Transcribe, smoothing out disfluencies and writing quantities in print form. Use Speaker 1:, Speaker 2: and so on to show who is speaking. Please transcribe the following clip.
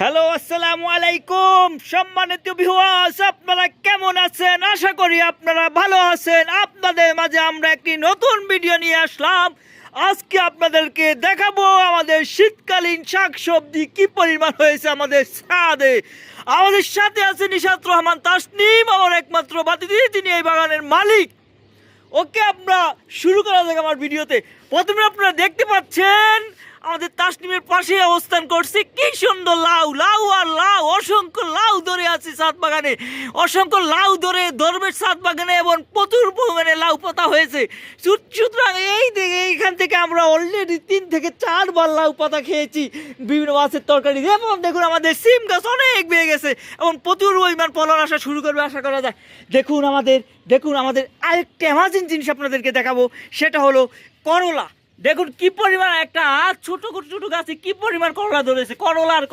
Speaker 1: Hello, আসসালামু আলাইকুম সম্মানিত ভিউয়ার্স, আপনারা কেমন আছেন? আশা করি আপনারা ভালো আছেন। আপনাদের মাঝে আমরা একটি নতুন ভিডিও নিয়ে আসলাম। আজকে আপনাদেরকে দেখাবো আমাদের শীতকালীন শাকসবজি কি পরিমাণ হয়েছে আমাদের ছাদে। আমাদের সাথে আছে নিশাত রহমান তাসনিম, আমার একমাত্র বাতিদি, তিনি এই বাগানের মালিক। ওকে, আমরা শুরু করা যাক আমার ভিডিওতে। প্রথমে আপনারা দেখতে পাচ্ছেন আমাদের তাসনিমের পাশে অবস্থান করছে কি সুন্দর লাউ, লাউ আর লাউ, অসংখ্য লাউ ধরে আছে ছাদ বাগানে, অসংখ্য লাউ ধরবে ছাদ বাগানে এবং প্রচুর পরিমাণে লাউ পাতা হয়েছে। সুতরাং এইখান থেকে আমরা অলরেডি 3 থেকে 4 বার লাউ পাতা খেয়েছি বিভিন্ন মাছের তরকারি। এবং দেখুন আমাদের সিম গাছ অনেক বেড়ে গেছে এবং প্রচুর পরিমাণ ফলন আসা শুরু করবে আশা করা যায়। দেখুন আমাদের আরেকটা অ্যামাজিং জিনিস আপনাদেরকে দেখাবো, সেটা হলো করলা। দেখুন কি পরিমাণ একটা ছোট ছোট গাছে কি পরিমাণ করলা ধরেছে। করলার